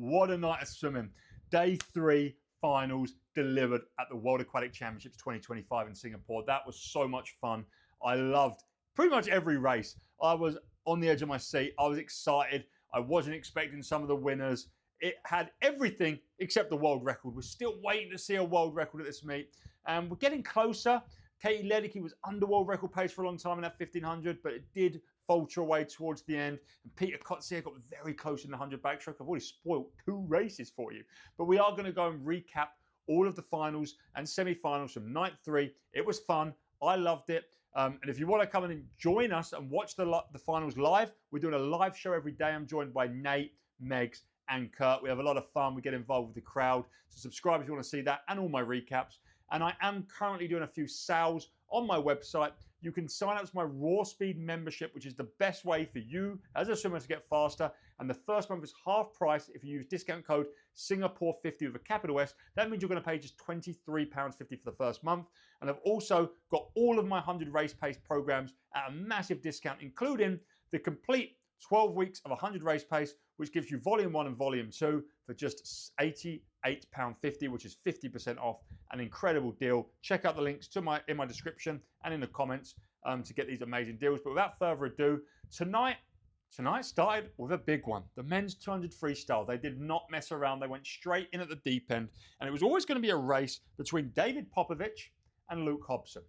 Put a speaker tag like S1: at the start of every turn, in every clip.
S1: what a night of swimming. Day 3 finals delivered at the World Aquatic Championships 2025 in Singapore. That was so much fun. I loved pretty much every race. I was on the edge of my seat. I was excited. I wasn't expecting some of the winners. It had everything except the world record. We're still waiting to see a world record at this meet. And we're getting closer. Katie Ledecky was under world record pace for a long time in that 1500, but it did falter away towards the end. And Pieter Coetzee got very close in the 100 backstroke. I've already spoiled 2 races for you. But we are going to go and recap all of the finals and semi-finals from night 3. It was fun. I loved it. And if you want to come and join us and watch the finals live, we're doing a live show every day. I'm joined by Nate, Megs, and Kurt. We have a lot of fun. We get involved with the crowd. So subscribe if you want to see that and all my recaps. And I am currently doing a few sales on my website. You can sign up to my Raw Speed membership, which is the best way for you as a swimmer to get faster. And the first month is half price if you use discount code Singapore50 with a capital S. That means you're going to pay just £23.50 for the first month. And I've also got all of my 100 race pace programs at a massive discount, including the complete 12 weeks of 100 race pace, which gives you volume 1 and volume 2 for just £88.50, which is 50% off. An incredible deal. Check out the links in my description and in the comments to get these amazing deals. But without further ado, tonight started with a big one. The men's 200 freestyle. They did not mess around. They went straight in at the deep end. And it was always going to be a race between David Popovic and Luke Hobson.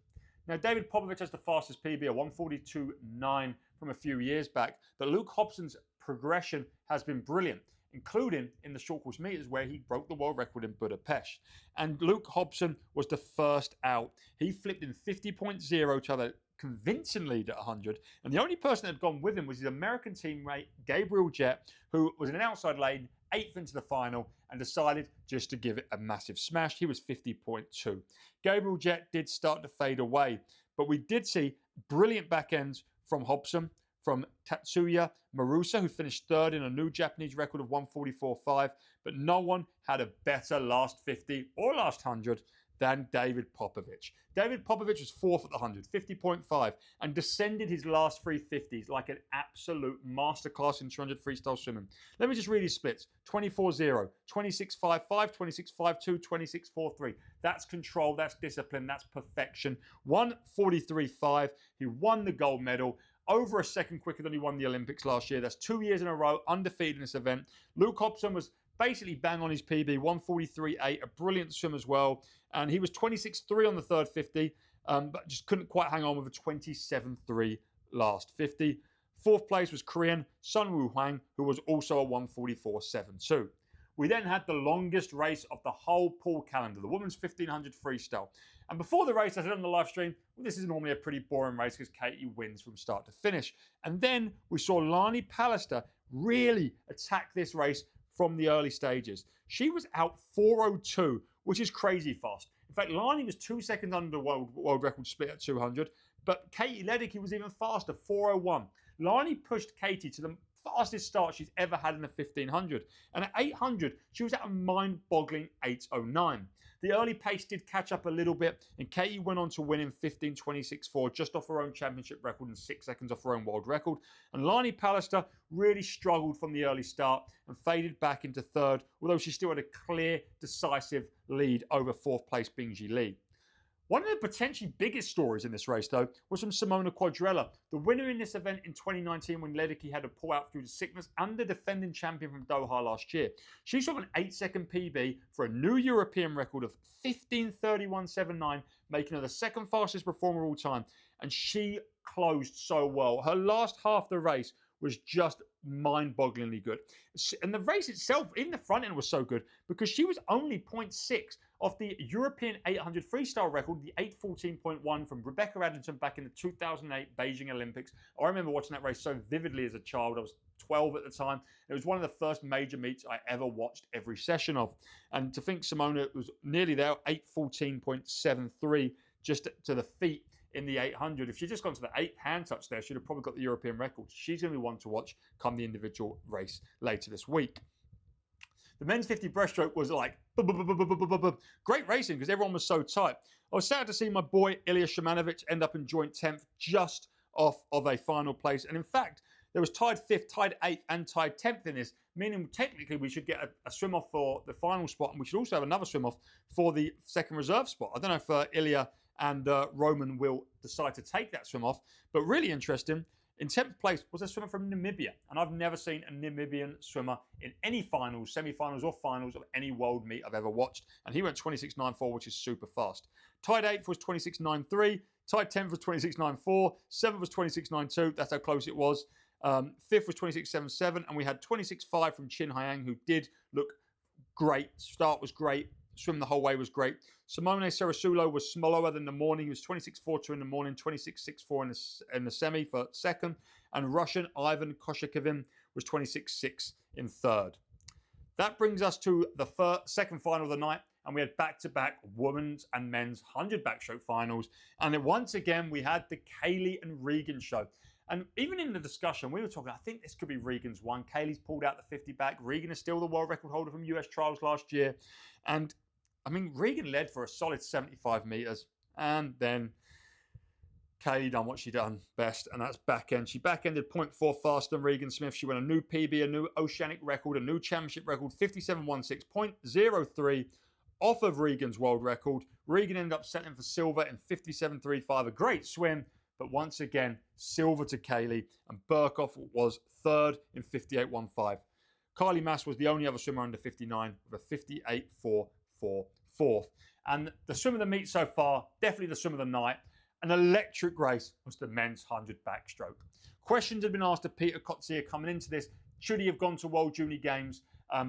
S1: Now, David Popovic has the fastest PB, a 142.9 from a few years back. But Luke Hobson's progression has been brilliant, including in the short course meters where he broke the world record in Budapest. And Luke Hobson was the first out. He flipped in 50.0 to have a convincing lead at 100. And the only person that had gone with him was his American teammate, Gabriel Jett, who was in an outside lane, 8th into the final, and decided just to give it a massive smash. He was 50.2. Gabriel Jett did start to fade away, but we did see brilliant back ends from Hobson, from Tatsuya Marusa, who finished 3rd in a new Japanese record of 144.5, but no one had a better last 50 or last 100 than David Popovic. David Popovic was 4th at the 100, 50.5, and descended his last 3 50s like an absolute masterclass in 200 freestyle swimming. Let me just read his splits. 24.0, 26.55, 26.52, 26.43. That's control, that's discipline, that's perfection. 143.5. He won the gold medal. Over a second quicker than he won the Olympics last year. That's 2 years in a row, undefeated in this event. Luke Hobson was basically bang on his PB, 143.8, a brilliant swim as well. And he was 26.3 on the third 50, but just couldn't quite hang on with a 27.3 last 50. 4th place was Korean Sunwoo Hwang, who was also a 144.72. We then had the longest race of the whole pool calendar, the women's 1500 freestyle. And before the race, I said on the live stream, well, this is normally a pretty boring race because Katie wins from start to finish. And then we saw Lani Pallister really attack this race from the early stages. She was out 4:02, which is crazy fast. In fact, Lani was 2 seconds under the world record split at 200, but Katie Ledecky was even faster, 4:01. Lani pushed Katie to the fastest start she's ever had in a 1500. And at 800, she was at a mind-boggling 8:09. The early pace did catch up a little bit, and Katie went on to win in 15:26.4, just off her own championship record and 6 seconds off her own world record. And Lani Pallister really struggled from the early start and faded back into 3rd, although she still had a clear, decisive lead over 4th place Bingji Lee. One of the potentially biggest stories in this race, though, was from Simona Quadrella, the winner in this event in 2019 when Ledecky had to pull out due to sickness, and the defending champion from Doha last year. She shot an 8-second PB for a new European record of 15:31.79, making her the 2nd fastest performer of all time, and she closed so well. Her last half of the race was just mind-bogglingly good. And the race itself in the front end was so good because she was only 0.6 off the European 800 freestyle record, the 8:14.1 from Rebecca Addington back in the 2008 Beijing Olympics. I remember watching that race so vividly as a child. I was 12 at the time. It was one of the first major meets I ever watched every session of. And to think Simona was nearly there, 8:14.73, just to the feet in the 800. If she'd just gone to the 8 hand touch there, she'd have probably got the European record. She's going to be one to watch come the individual race later this week. The men's 50 breaststroke was like great racing because everyone was so tight. I was sad to see my boy Ilya Shimanovic end up in joint 10th, just off of a final place. And in fact, There was tied 5th, tied 8th, and tied 10th in this, meaning technically we should get a swim off for the final spot, and we should also have another swim off for the second reserve spot. I don't know if Ilya and Roman will decide to take that swim off, but really interesting. In 10th place was a swimmer from Namibia, and I've never seen a Namibian swimmer in any finals, semi-finals, or finals of any world meet I've ever watched, and he went 26.94, which is super fast. Tied 8th was 26.93, tied 10th was 26.94, 7th was 26.92, that's how close it was. 5th was 26.77, and we had 26.5 from Chin Hyang, who did look great. Start was great. Swim the whole way was great. Simone Serasulo was slower than the morning. He was 26.42 in the morning, 26.64 in the semi for second. And Russian Ivan Koshakevin was 26.6 in third. That brings us to the second final of the night. And we had back-to-back women's and men's 100 backstroke finals. And then once again, we had the Kaylee and Regan show. And even in the discussion, we were talking, I think this could be Regan's one. Kaylee's pulled out the 50 back. Regan is still the world record holder from US trials last year. And I mean, Regan led for a solid 75 meters, and then Kaylee done what she done best, and that's back end. She back ended 0.4 faster than Regan Smith. She went a new PB, a new oceanic record, a new championship record, 57.16, 0.03 off of Regan's world record. Regan ended up settling for silver in 57.35, a great swim, but once again, silver to Kaylee, and Burkhoff was third in 58.15. Kylie Mass was the only other swimmer under 59 with a 58.4. For fourth. And the swim of the meet so far, definitely the swim of the night. An electric race was the men's 100 backstroke. Questions had been asked of Pieter Coetzee coming into this. Should he have gone to World Junior Games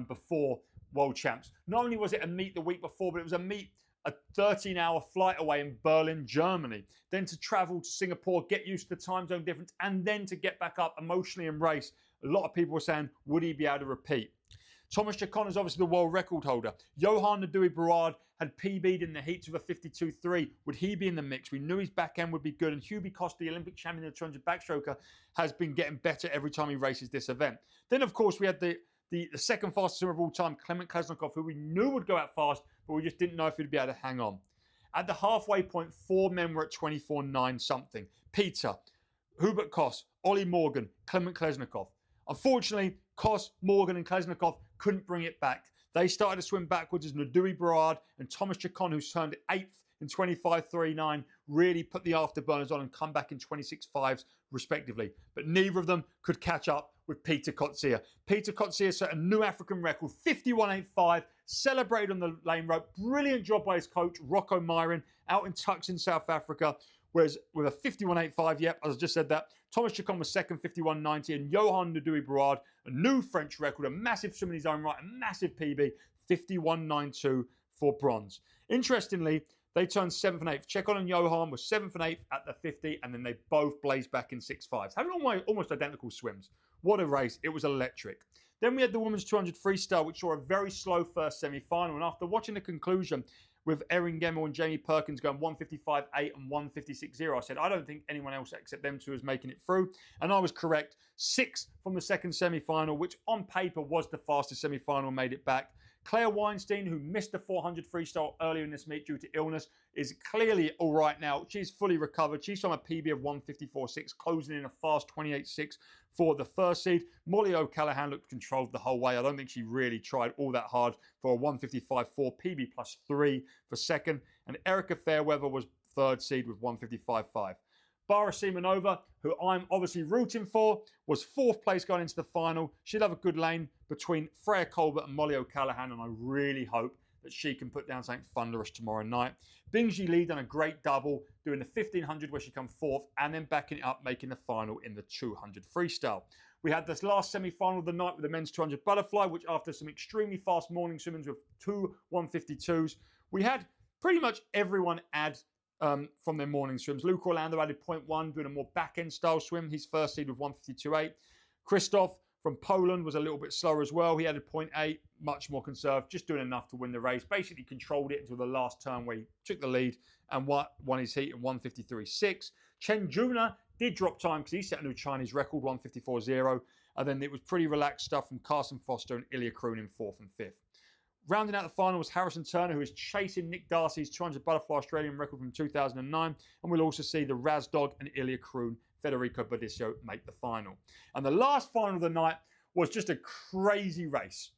S1: before World Champs? Not only was it a meet the week before, but it was a meet a 13-hour flight away in Berlin, Germany. Then to travel to Singapore, get used to the time zone difference, and then to get back up emotionally and race. A lot of people were saying, would he be able to repeat? Thomas Chacon is obviously the world record holder. Johan Nadui-Berard had PB'd in the heats with a 52.3. Would he be in the mix? We knew his back end would be good. And Hubie Costa, the Olympic champion of the 200 backstroker, has been getting better every time he races this event. Then, of course, we had the second fastest swimmer of all time, Klement Klasnikov, who we knew would go out fast, but we just didn't know if he'd be able to hang on. At the halfway point, 4 men were at 24.9 something. Pieter, Hubert Koss, Ollie Morgan, Klement Klasnikov. Unfortunately, Koss, Morgan, and Klasnikov couldn't bring it back. They started to swim backwards as Nadui-Berard and Thomas Chacon, who's turned 8th in 25.39, really put the afterburners on and come back in 26.5s respectively. But neither of them could catch up with Pieter Coetzee. Pieter Coetzee set a new African record, 51.85, celebrated on the lane rope. Brilliant job by his coach, Rocco Myron, out in Tux in South Africa. Whereas with a 51.85, yep, as I just said that, Thomas Chacon was second, 51.90, and Johan Nadui-Berard, a new French record, a massive swim in his own right, a massive PB, 51.92 for bronze. Interestingly, they turned 7th and 8th. Chacon and Johan were 7th and 8th at the 50, and then they both blazed back in 6.5s. Having almost identical swims. What a race. It was electric. Then we had the women's 200 freestyle, which saw a very slow first semi-final, and after watching the conclusion, with Erin Gemmell and Jamie Perkins going 155.8 and 156.0. I said, I don't think anyone else except them two is making it through. And I was correct. 6 from the second semi-final, which on paper was the fastest semi-final, made it back. Claire Weinstein, who missed the 400 freestyle earlier in this meet due to illness, is clearly all right now. She's fully recovered. She's on a PB of 154.6, closing in a fast 28.6 for the first seed. Molly O'Callaghan looked controlled the whole way. I don't think she really tried all that hard for a 155.4 PB plus 3 for second. And Erica Fairweather was third seed with 155.5. Bara Simonova, who I'm obviously rooting for, was 4th place going into the final. She'll have a good lane between Freya Colbert and Molly O'Callaghan, and I really hope that she can put down something thunderous tomorrow night. Bingji Lee done a great double, doing the 1500 where she come 4th, and then backing it up, making the final in the 200 freestyle. We had this last semi-final of the night with the men's 200 butterfly, which after some extremely fast morning swimmings with 2 152s, we had pretty much everyone add from their morning swims. Luke Orlando added 0.1, doing a more back-end style swim. His first seed with 152.8. Christoph from Poland was a little bit slower as well. He added 0.8, much more conserved, just doing enough to win the race. Basically controlled it until the last turn where he took the lead and won his heat in 153.6. Chen Juna did drop time because he set a new Chinese record, 154.0. And then it was pretty relaxed stuff from Carson Foster and Ilya Kroon in 4th and 5th. Rounding out the final was Harrison Turner, who is chasing Nick Darcy's 200 butterfly Australian record from 2009. And we'll also see the Raz Dog and Ilya Kroon Federico Bordisio make the final. And the last final of the night was just a crazy race.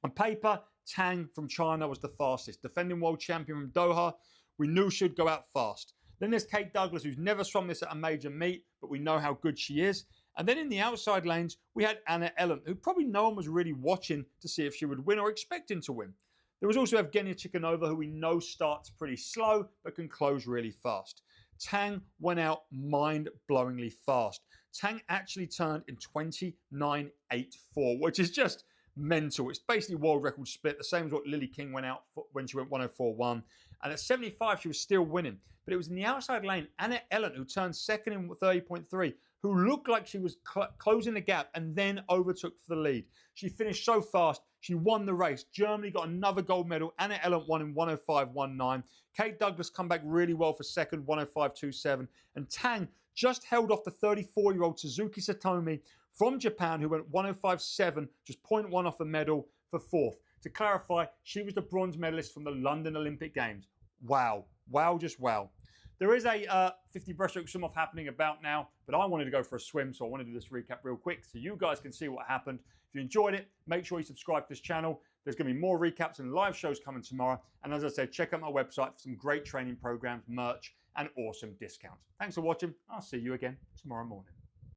S1: On paper, Tang from China was the fastest. Defending world champion from Doha, we knew she'd go out fast. Then there's Kate Douglas, who's never swum this at a major meet, but we know how good she is. And then in the outside lanes, we had Anna Ellen, who probably no one was really watching to see if she would win or expecting to win. There was also Evgenia Chikhanova, who we know starts pretty slow, but can close really fast. Tang went out mind-blowingly fast. Tang actually turned in 29.84, which is just mental. It's basically world record split, the same as what Lily King went out for when she went 104.1. And at 75, she was still winning. But it was in the outside lane, Anna Ellen, who turned second in 30.3, who looked like she was closing the gap and then overtook for the lead. She finished so fast, she won the race. Germany got another gold medal. Anna Ellen won in 105.19. Kate Douglas come back really well for second, 105.27. And Tang just held off the 34-year-old Suzuki Satomi from Japan, who went 105.7, just 0.1 off the medal for fourth. To clarify, she was the bronze medalist from the London Olympic Games. Wow. Wow, just wow. There is a 50 breaststroke swim-off happening about now, but I wanted to go for a swim, so I want to do this recap real quick so you guys can see what happened. If you enjoyed it, make sure you subscribe to this channel. There's going to be more recaps and live shows coming tomorrow. And as I said, check out my website for some great training programs, merch, and awesome discounts. Thanks for watching. I'll see you again tomorrow morning.